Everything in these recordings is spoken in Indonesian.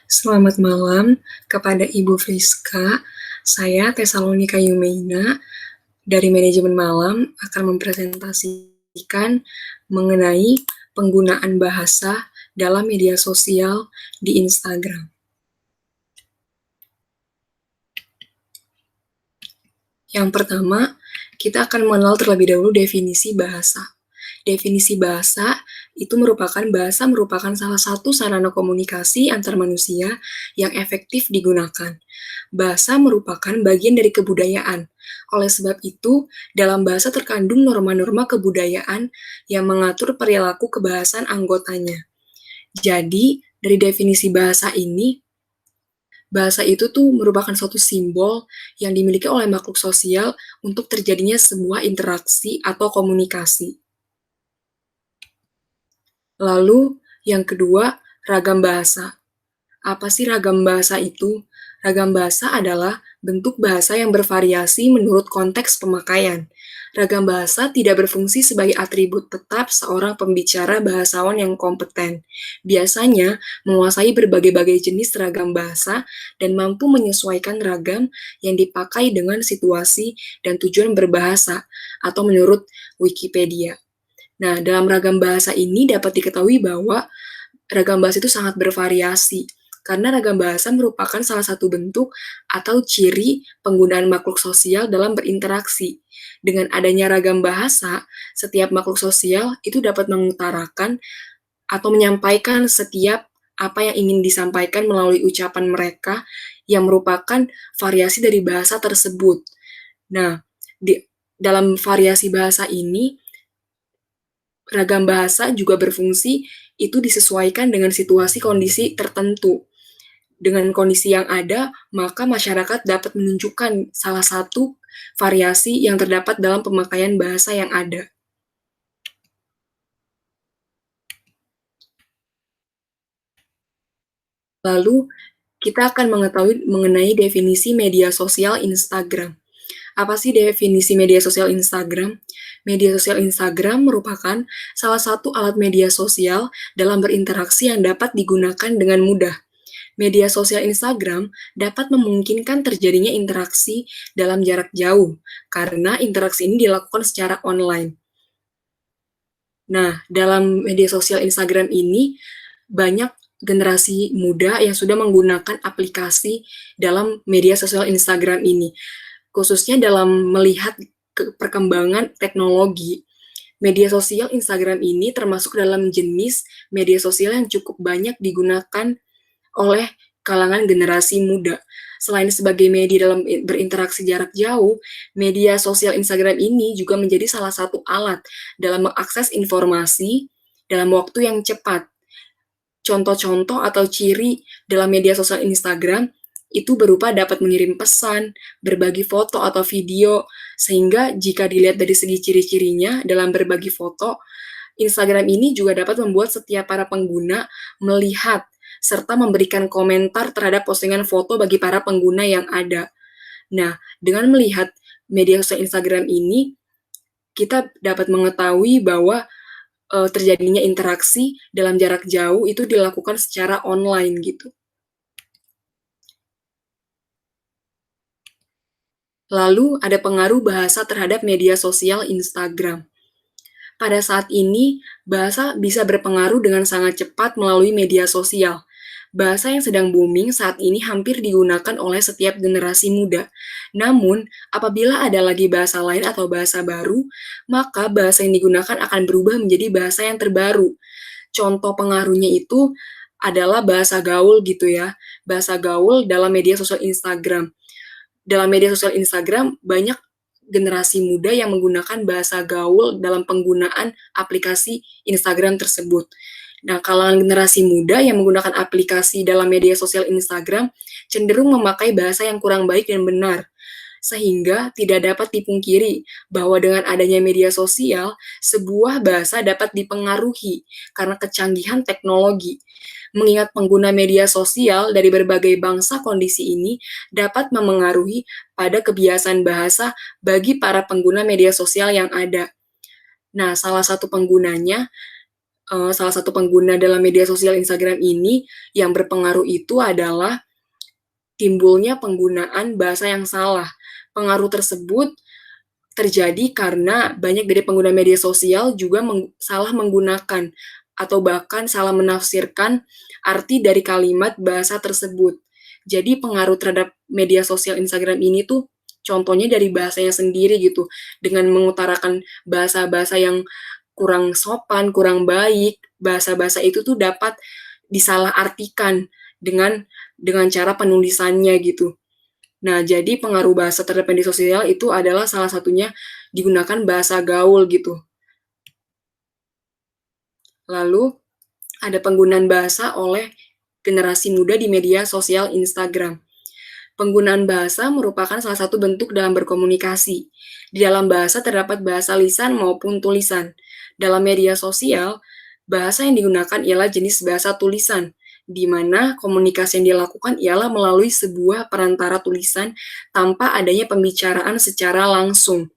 Selamat malam kepada Ibu Friska. Saya Tesalonika Yumeina dari Manajemen Malam akan mempresentasikan mengenai penggunaan bahasa dalam media sosial di Instagram. Yang pertama, kita akan mengenal terlebih dahulu definisi bahasa. Definisi bahasa itu merupakan salah satu sarana komunikasi antar manusia yang efektif digunakan. Bahasa merupakan bagian dari kebudayaan. Oleh sebab itu, dalam bahasa terkandung norma-norma kebudayaan yang mengatur perilaku kebahasan anggotanya. Jadi, dari definisi bahasa ini, bahasa itu tuh merupakan suatu simbol yang dimiliki oleh makhluk sosial untuk terjadinya sebuah interaksi atau komunikasi. Lalu, yang kedua, ragam bahasa. Apa sih ragam bahasa itu? Ragam bahasa adalah bentuk bahasa yang bervariasi menurut konteks pemakaian. Ragam bahasa tidak berfungsi sebagai atribut tetap seorang pembicara bahasawan yang kompeten. Biasanya menguasai berbagai-bagai jenis ragam bahasa dan mampu menyesuaikan ragam yang dipakai dengan situasi dan tujuan berbahasa, atau menurut Wikipedia. Nah, dalam ragam bahasa ini dapat diketahui bahwa ragam bahasa itu sangat bervariasi, karena ragam bahasa merupakan salah satu bentuk atau ciri penggunaan makhluk sosial dalam berinteraksi. Dengan adanya ragam bahasa, setiap makhluk sosial itu dapat mengutarakan atau menyampaikan setiap apa yang ingin disampaikan melalui ucapan mereka yang merupakan variasi dari bahasa tersebut. Nah, dalam variasi bahasa ini, ragam bahasa juga berfungsi itu disesuaikan dengan situasi kondisi tertentu. Dengan kondisi yang ada, maka masyarakat dapat menunjukkan salah satu variasi yang terdapat dalam pemakaian bahasa yang ada. Lalu, kita akan mengetahui mengenai definisi media sosial Instagram. Apa sih definisi media sosial Instagram? Media sosial Instagram merupakan salah satu alat media sosial dalam berinteraksi yang dapat digunakan dengan mudah. Media sosial Instagram dapat memungkinkan terjadinya interaksi dalam jarak jauh, karena interaksi ini dilakukan secara online. Nah, dalam media sosial Instagram ini, banyak generasi muda yang sudah menggunakan aplikasi dalam media sosial Instagram ini. Khususnya dalam melihat perkembangan teknologi, media sosial Instagram ini termasuk dalam jenis media sosial yang cukup banyak digunakan oleh kalangan generasi muda. Selain sebagai media dalam berinteraksi jarak jauh, media sosial Instagram ini juga menjadi salah satu alat dalam mengakses informasi dalam waktu yang cepat. Contoh-contoh atau ciri dalam media sosial Instagram itu berupa dapat mengirim pesan, berbagi foto atau video, sehingga jika dilihat dari segi ciri-cirinya dalam berbagi foto, Instagram ini juga dapat membuat setiap para pengguna melihat serta memberikan komentar terhadap postingan foto bagi para pengguna yang ada. Nah, dengan melihat media sosial Instagram ini, kita dapat mengetahui bahwa terjadinya interaksi dalam jarak jauh itu dilakukan secara online gitu. Lalu ada pengaruh bahasa terhadap media sosial Instagram. Pada saat ini, bahasa bisa berpengaruh dengan sangat cepat melalui media sosial. Bahasa yang sedang booming saat ini hampir digunakan oleh setiap generasi muda. Namun, apabila ada lagi bahasa lain atau bahasa baru, maka bahasa yang digunakan akan berubah menjadi bahasa yang terbaru. Contoh pengaruhnya itu adalah bahasa gaul gitu ya. Bahasa gaul dalam media sosial Instagram. Dalam media sosial Instagram, banyak generasi muda yang menggunakan bahasa gaul dalam penggunaan aplikasi Instagram tersebut. Nah, kalangan generasi muda yang menggunakan aplikasi dalam media sosial Instagram cenderung memakai bahasa yang kurang baik dan benar, sehingga tidak dapat dipungkiri bahwa dengan adanya media sosial, sebuah bahasa dapat dipengaruhi karena kecanggihan teknologi. Mengingat pengguna media sosial dari berbagai bangsa, kondisi ini dapat memengaruhi pada kebiasaan bahasa bagi para pengguna media sosial yang ada. Nah, salah satu penggunanya salah satu pengguna dalam media sosial Instagram ini yang berpengaruh itu adalah timbulnya penggunaan bahasa yang salah. Pengaruh tersebut terjadi karena banyak dari pengguna media sosial juga salah menggunakan atau bahkan salah menafsirkan arti dari kalimat bahasa tersebut. Jadi pengaruh terhadap media sosial Instagram ini tuh contohnya dari bahasanya sendiri gitu, dengan mengutarakan bahasa-bahasa yang kurang sopan, kurang baik, bahasa-bahasa itu tuh dapat disalahartikan dengan cara penulisannya gitu. Nah, jadi pengaruh bahasa terhadap media sosial itu adalah salah satunya digunakan bahasa gaul gitu. Lalu ada penggunaan bahasa oleh generasi muda di media sosial Instagram. Penggunaan bahasa merupakan salah satu bentuk dalam berkomunikasi. Di dalam bahasa terdapat bahasa lisan maupun tulisan. Dalam media sosial, bahasa yang digunakan ialah jenis bahasa tulisan, di mana komunikasi yang dilakukan ialah melalui sebuah perantara tulisan tanpa adanya pembicaraan secara langsung.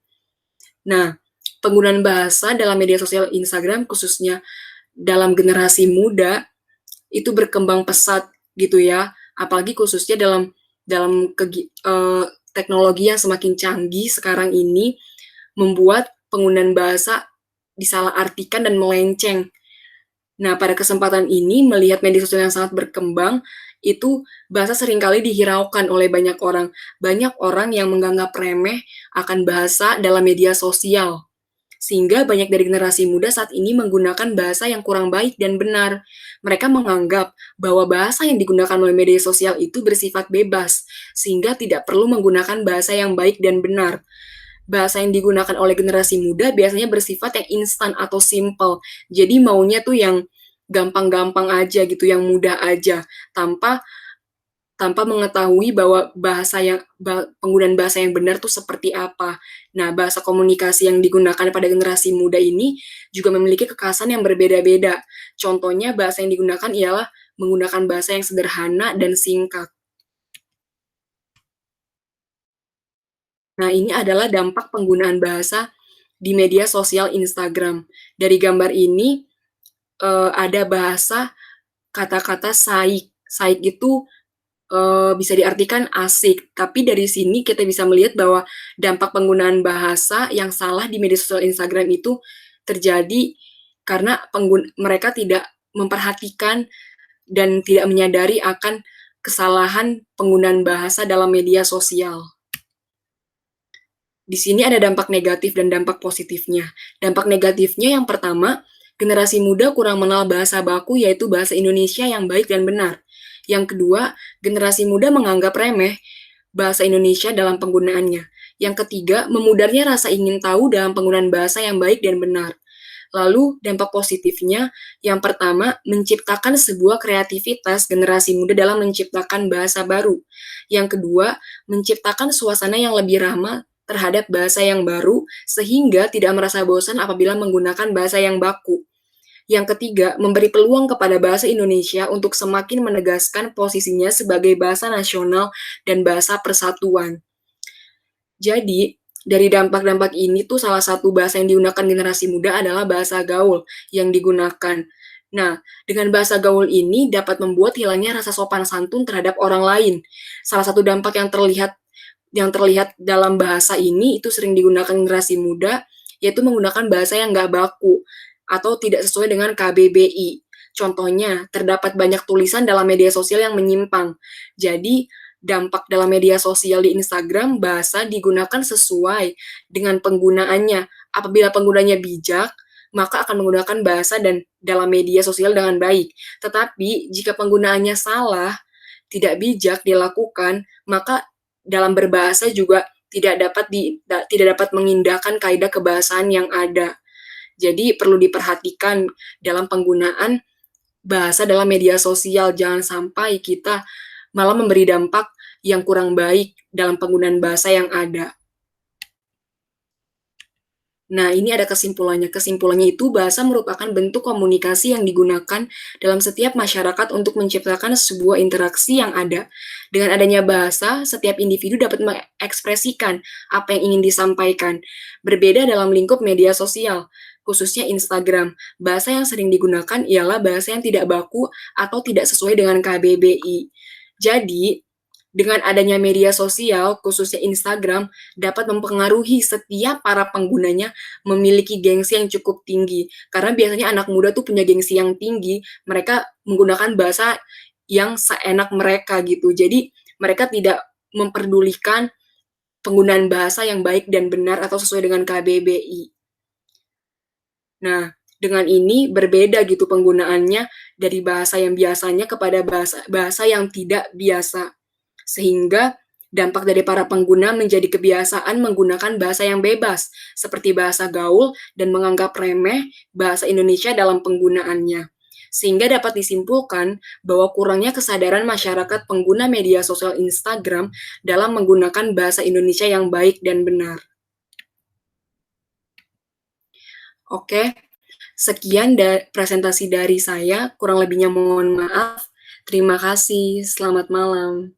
Nah, penggunaan bahasa dalam media sosial Instagram khususnya dalam generasi muda itu berkembang pesat gitu ya, apalagi khususnya dalam teknologi yang semakin canggih sekarang ini membuat penggunaan bahasa disalahartikan dan melenceng. Nah, pada kesempatan ini melihat media sosial yang sangat berkembang, itu bahasa seringkali dihiraukan oleh banyak orang. Banyak orang yang menganggap remeh akan bahasa dalam media sosial. Sehingga banyak dari generasi muda saat ini menggunakan bahasa yang kurang baik dan benar. Mereka menganggap bahwa bahasa yang digunakan oleh media sosial itu bersifat bebas, sehingga tidak perlu menggunakan bahasa yang baik dan benar. Bahasa yang digunakan oleh generasi muda biasanya bersifat yang instan atau simple. Jadi maunya tuh yang gampang-gampang aja gitu, yang mudah aja, tanpa tanpa mengetahui bahwa penggunaan bahasa yang benar tuh seperti apa. Nah, bahasa komunikasi yang digunakan pada generasi muda ini juga memiliki kekhasan yang berbeda-beda. Contohnya bahasa yang digunakan ialah menggunakan bahasa yang sederhana dan singkat. Nah, ini adalah dampak penggunaan bahasa di media sosial Instagram. Dari gambar ini ada bahasa kata-kata saik. Saik itu bisa diartikan asik, tapi dari sini kita bisa melihat bahwa dampak penggunaan bahasa yang salah di media sosial Instagram itu terjadi karena mereka tidak memperhatikan dan tidak menyadari akan kesalahan penggunaan bahasa dalam media sosial. Di sini ada dampak negatif dan dampak positifnya. Dampak negatifnya yang pertama, generasi muda kurang mengenal bahasa baku yaitu bahasa Indonesia yang baik dan benar. Yang kedua, generasi muda menganggap remeh bahasa Indonesia dalam penggunaannya. Yang ketiga, memudarnya rasa ingin tahu dalam penggunaan bahasa yang baik dan benar. Lalu, dampak positifnya, yang pertama, menciptakan sebuah kreativitas generasi muda dalam menciptakan bahasa baru. Yang kedua, menciptakan suasana yang lebih ramah terhadap bahasa yang baru, sehingga tidak merasa bosan apabila menggunakan bahasa yang baku. Yang ketiga, memberi peluang kepada bahasa Indonesia untuk semakin menegaskan posisinya sebagai bahasa nasional dan bahasa persatuan. Jadi, dari dampak-dampak ini tuh salah satu bahasa yang digunakan generasi muda adalah bahasa gaul yang digunakan. Nah, dengan bahasa gaul ini dapat membuat hilangnya rasa sopan santun terhadap orang lain. Salah satu dampak yang terlihat dalam bahasa ini itu sering digunakan generasi muda, yaitu menggunakan bahasa yang nggak baku atau tidak sesuai dengan KBBI. Contohnya, terdapat banyak tulisan dalam media sosial yang menyimpang. Jadi, dampak dalam media sosial di Instagram, bahasa digunakan sesuai dengan penggunaannya. Apabila penggunanya bijak, maka akan menggunakan bahasa dan dalam media sosial dengan baik. Tetapi, jika penggunaannya salah, tidak bijak dilakukan, maka dalam berbahasa juga tidak dapat mengindahkan kaidah kebahasaan yang ada. Jadi perlu diperhatikan dalam penggunaan bahasa dalam media sosial, jangan sampai kita malah memberi dampak yang kurang baik dalam penggunaan bahasa yang ada. Nah, ini ada kesimpulannya. Kesimpulannya itu bahasa merupakan bentuk komunikasi yang digunakan dalam setiap masyarakat untuk menciptakan sebuah interaksi yang ada. Dengan adanya bahasa, setiap individu dapat mengekspresikan apa yang ingin disampaikan. Berbeda dalam lingkup media sosial. khususnya Instagram. Bahasa yang sering digunakan ialah bahasa yang tidak baku atau tidak sesuai dengan KBBI. Jadi, dengan adanya media sosial, khususnya Instagram, dapat mempengaruhi setiap para penggunanya memiliki gengsi yang cukup tinggi. Karena biasanya anak muda tuh punya gengsi yang tinggi, mereka menggunakan bahasa yang seenak mereka gitu. Jadi mereka tidak memperdulikan penggunaan bahasa yang baik dan benar atau sesuai dengan KBBI. Nah, dengan ini berbeda gitu penggunaannya dari bahasa yang biasanya kepada bahasa yang tidak biasa. Sehingga dampak dari para pengguna menjadi kebiasaan menggunakan bahasa yang bebas, seperti bahasa gaul dan menganggap remeh bahasa Indonesia dalam penggunaannya. Sehingga dapat disimpulkan bahwa kurangnya kesadaran masyarakat pengguna media sosial Instagram dalam menggunakan bahasa Indonesia yang baik dan benar. Oke, sekian presentasi dari saya, kurang lebihnya mohon maaf. Terima kasih, selamat malam.